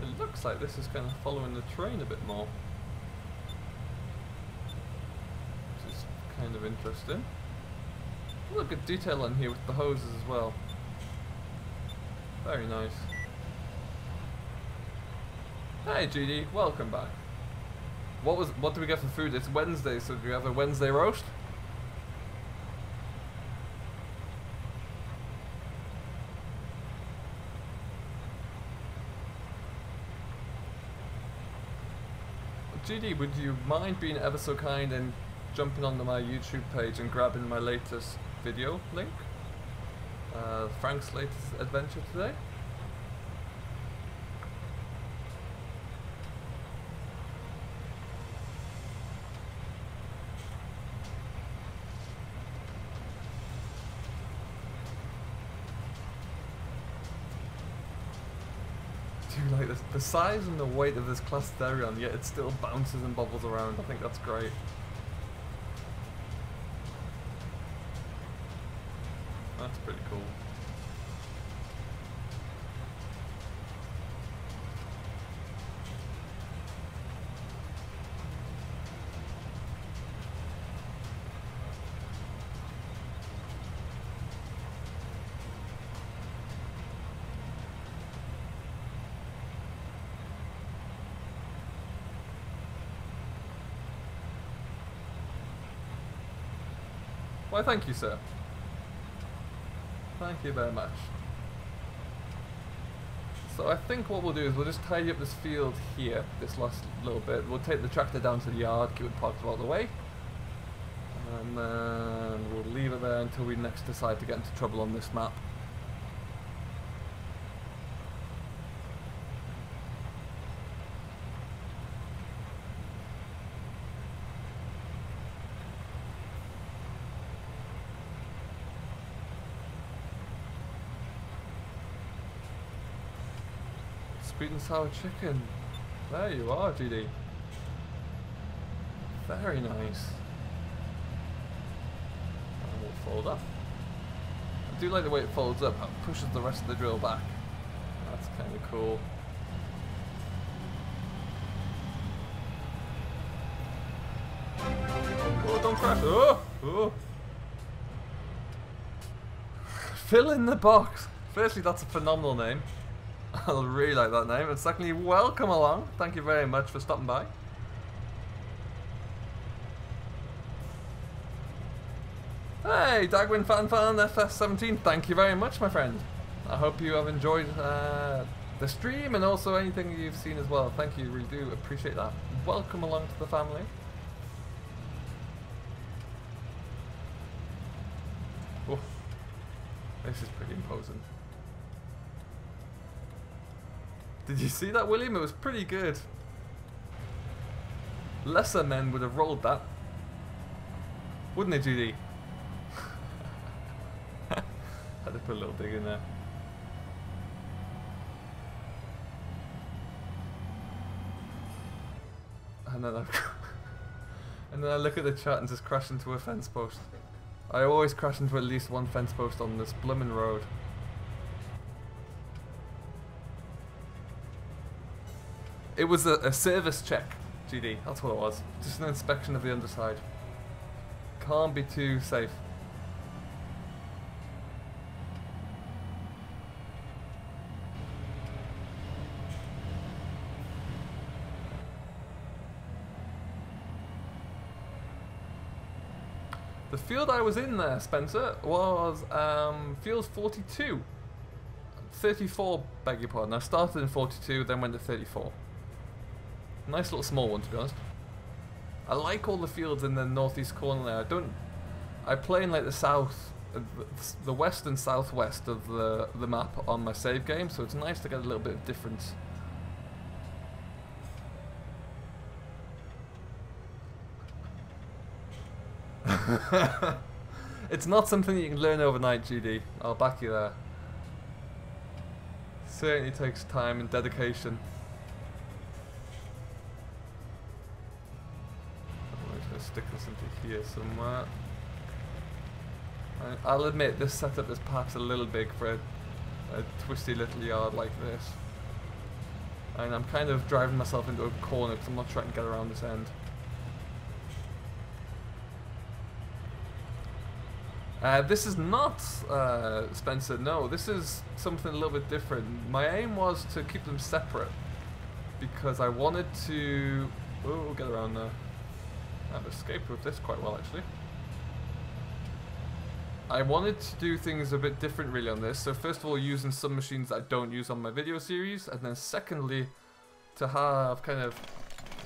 It looks like this is kind of following the train a bit more, which is kind of interesting. Look at detail on here with the hoses as well. Very nice. Hey GD, welcome back. What do we get for food? It's Wednesday, so do we have a Wednesday roast? GD, would you mind being ever so kind and jumping onto my YouTube page and grabbing my latest video link? Frank's latest adventure today? Like the size and the weight of this Claas Therion, yet it still bounces and bobbles around. I think that's great. That's pretty cool. Why, thank you, sir. Thank you very much. So I think what we'll do is we'll just tidy up this field here, this last little bit. We'll take the tractor down to the yard, keep it parked out of the way, and then we'll leave it there until we next decide to get into trouble on this map. Sweet and sour chicken. There you are, GD. Very nice. And we'll fold up. I do like the way it folds up. It pushes the rest of the drill back. That's kind of cool. Oh, don't crash. Oh! Oh! Fill in the box. Firstly, that's a phenomenal name. I really like that name. And secondly, welcome along. Thank you very much for stopping by. Hey, Dagwin Fan FS17. Thank you very much, my friend. I hope you have enjoyed the stream and also anything you've seen as well. Thank you. Really do appreciate that. Welcome along to the family. Oh, this is pretty imposing. Did you see that, William? It was pretty good. Lesser men would have rolled that. Wouldn't they, Judy? Had to put a little dig in there. And then I look at the chat and just crash into a fence post. I always crash into at least one fence post on this bloomin' road. It was a service check, GD, that's what it was. Just an inspection of the underside. Can't be too safe. The field I was in there, Spencer, was field 42. 34, beg your pardon. I started in 42, then went to 34. Nice little small one, to be honest. I like all the fields in the northeast corner there. I play in like the south, the west and southwest of the map on my save game, so it's nice to get a little bit of difference. It's not something you can learn overnight, GD. I'll back you there. Certainly takes time and dedication. I'm just going to stick this into here somewhere. I'll admit this setup is perhaps a little big for a twisty little yard like this. And I'm kind of driving myself into a corner because I'm not trying to get around this end. This is not, Spencer, no, this is something a little bit different. My aim was to keep them separate because I wanted to... Oh, get around there. I've escaped with this quite well, actually. I wanted to do things a bit different really on this, so first of all using some machines that I don't use on my video series, and then secondly to have kind of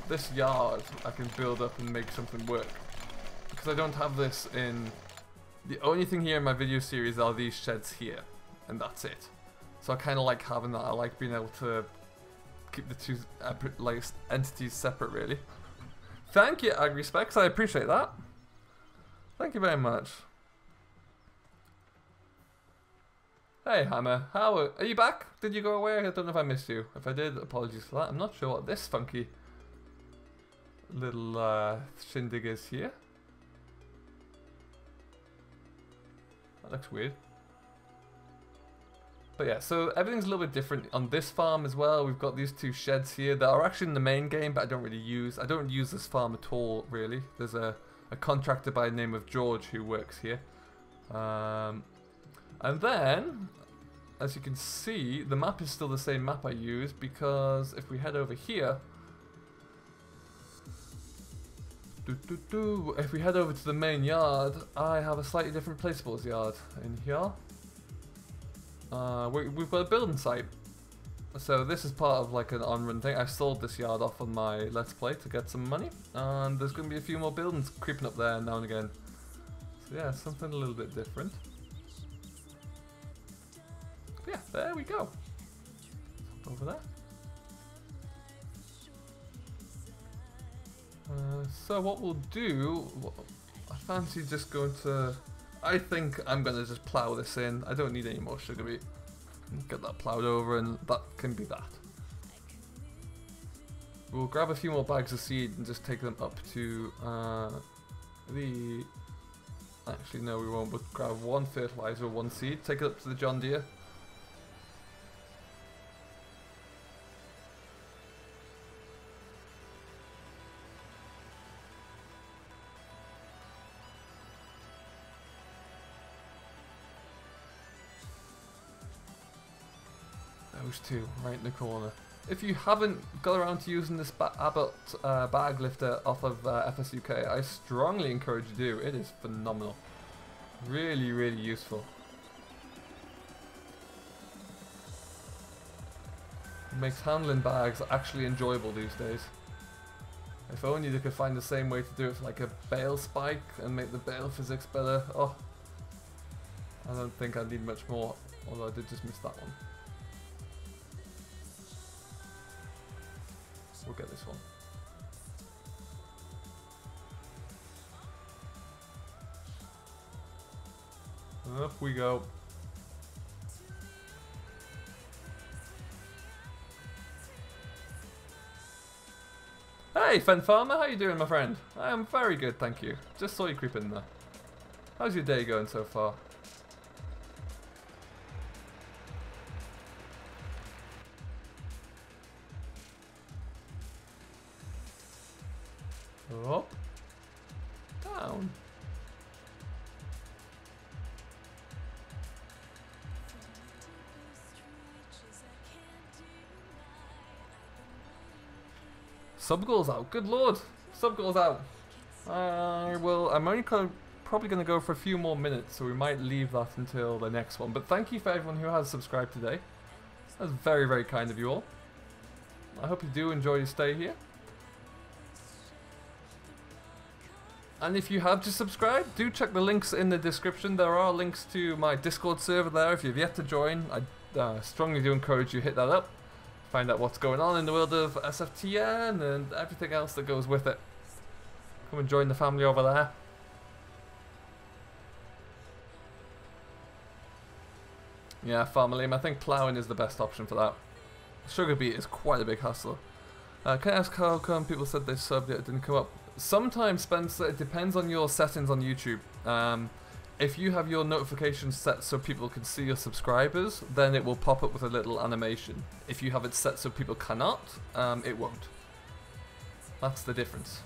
this yard I can build up and make something work. Because I don't have this in... The only thing here in my video series are these sheds here, and that's it. So I kind of like having that. I like being able to keep the two like entities separate, really. Thank you, AgriSpecs. I appreciate that. Thank you very much. Hey, Hammer. How are you back? Did you go away? I don't know if I missed you. If I did, apologies for that. I'm not sure what this funky little shindig is here. That looks weird. But yeah, so everything's a little bit different on this farm as well. We've got these two sheds here that are actually in the main game, but I don't really use. I don't use this farm at all, really. There's a contractor by the name of George who works here. And then, as you can see, the map is still the same map I use, because if we head over here, if we head over to the main yard, I have a slightly different placeables yard in here. We've got a building site. So this is part of like an on-run thing. I sold this yard off on my Let's Play to get some money. And there's going to be a few more buildings creeping up there now and again. So yeah, something a little bit different. But yeah, there we go. Over there. So what we'll do, I fancy just going to, I think I'm going to just plough this in. I don't need any more sugar beet. Get that ploughed over and that can be that. We'll grab a few more bags of seed and just take them up to the, actually no we won't, we'll grab one fertilizer, one seed, take it up to the John Deere. Those two right in the corner. If you haven't got around to using this Abbott bag lifter off of FS UK, I strongly encourage you to do. It is phenomenal. Really, really useful. It makes handling bags actually enjoyable these days. If only they could find the same way to do it for like a bale spike and make the bale physics better. Oh, I don't think I need much more, although I did just miss that one. We'll get this one. Up we go. Hey, Fen Farmer, how you doing, my friend? I am very good, thank you. Just saw you creep in there. How's your day going so far? Up, down. Sub goals out. Good lord, sub goals out. I'm only probably going to go for a few more minutes, so we might leave that until the next one. But thank you for everyone who has subscribed today. That's very, very kind of you all. I hope you do enjoy your stay here. And if you have just subscribed, do check the links in the description. There are links to my Discord server there. If you've yet to join, I strongly do encourage you to hit that up. Find out what's going on in the world of SFTN and everything else that goes with it. Come and join the family over there. Yeah, family. I think ploughing is the best option for that. Sugar beet is quite a big hassle. Can I ask how come people said they subbed yet it didn't come up? Sometimes, Spencer, it depends on your settings on YouTube. If you have your notifications set so people can see your subscribers, then it will pop up with a little animation. If you have it set so people cannot, it won't. That's the difference.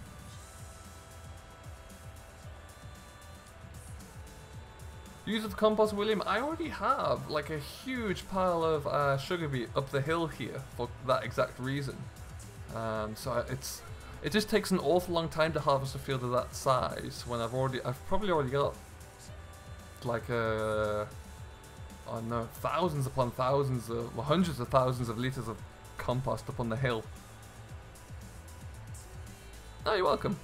Use of compost, William. I already have like a huge pile of sugar beet up the hill here for that exact reason. So it just takes an awful long time to harvest a field of that size when I've probably already got like I don't know, thousands upon thousands of, well, hundreds of thousands of litres of compost up on the hill. Oh, you're welcome.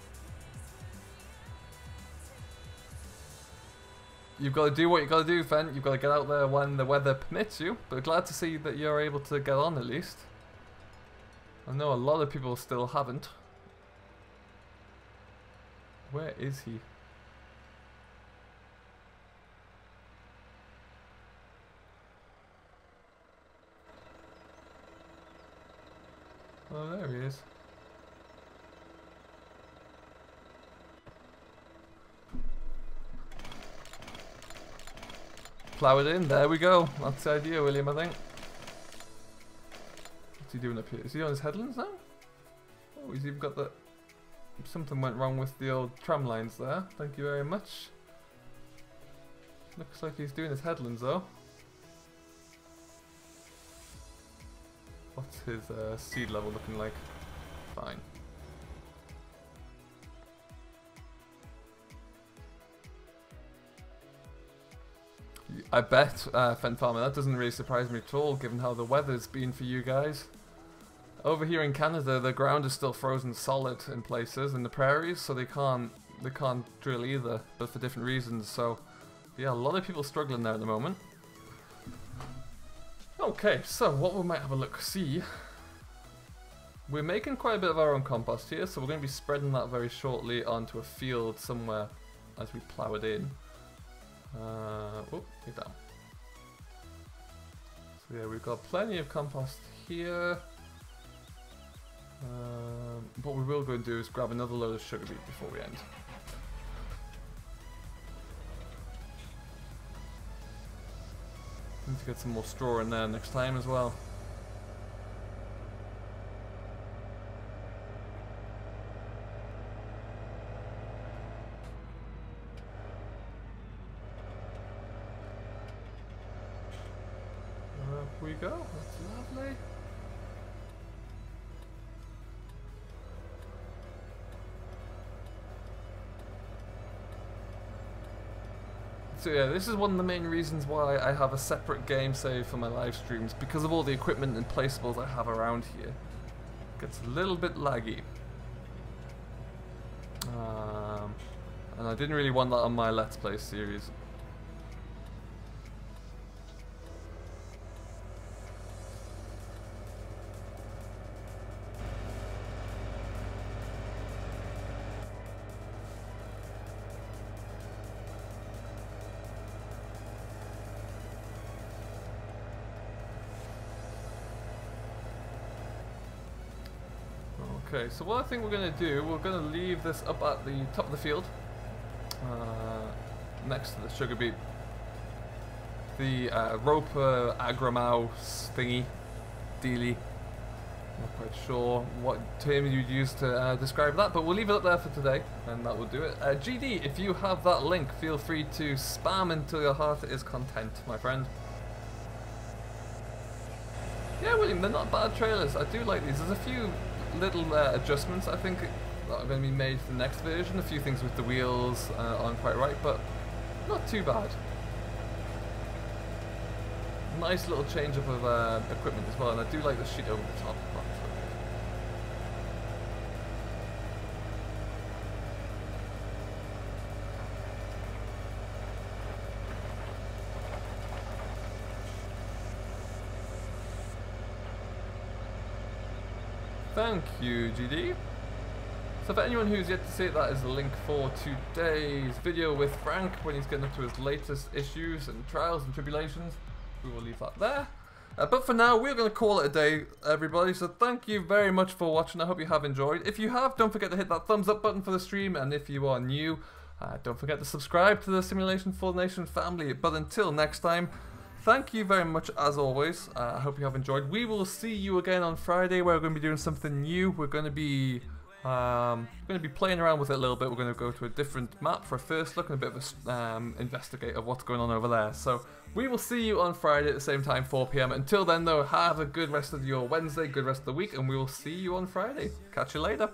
You've got to do what you got to do, Fen. You've got to get out there when the weather permits you. But glad to see that you're able to get on at least. I know a lot of people still haven't. Where is he? Oh, there he is. Plough it in, there we go. That's the idea, William, I think. What's he doing up here? Is he on his headlands now? Oh, he's even got the... Something went wrong with the old tram lines there. Thank you very much. Looks like he's doing his headlands though. What's his seed level looking like? Fine. I bet, Fen Farmer, that doesn't really surprise me at all, given how the weather's been for you guys. Over here in Canada, the ground is still frozen solid in places in the prairies, so they can't drill either, but for different reasons. So, yeah, a lot of people struggling there at the moment. Okay, so what we might have a look see. We're making quite a bit of our own compost here, so we're going to be spreading that very shortly onto a field somewhere as we plough it in. Oh, get down. So yeah, we've got plenty of compost here. What we will go and do is grab another load of sugar beet before we end. Need to get some more straw in there next time as well. Up we go, that's lovely. So yeah, this is one of the main reasons why I have a separate game save for my live streams, because of all the equipment and placeables I have around here. It gets a little bit laggy. And I didn't really want that on my Let's Play series. Okay, so what I think we're going to do, we're going to leave this up at the top of the field, next to the sugar beet. The roper agromouse thingy, dealy. Not quite sure what term you'd use to describe that, but we'll leave it up there for today, and that will do it. GD, if you have that link, feel free to spam until your heart is content, my friend. Yeah, William, they're not bad trailers. I do like these. There's a few little adjustments I think that are going to be made for the next version. A few things with the wheels aren't quite right, but not too bad. Nice little change up of equipment as well, and I do like the sheet over the top. Thank you, GD. So for anyone who's yet to see it, that is the link for today's video with Frank when he's getting up to his latest issues and trials and tribulations. We will leave that there. But for now, we're going to call it a day, everybody. So thank you very much for watching. I hope you have enjoyed. If you have, don't forget to hit that thumbs up button for the stream. And if you are new, don't forget to subscribe to the Simulation for the Nation family. But until next time, thank you very much as always. I hope you have enjoyed. We will see you again on Friday where we're going to be doing something new. We're going to be playing around with it a little bit. We're going to go to a different map for a first look and a bit of a investigate of what's going on over there. So we will see you on Friday at the same time, 4 PM. Until then though, have a good rest of your Wednesday, good rest of the week, and we will see you on Friday. Catch you later.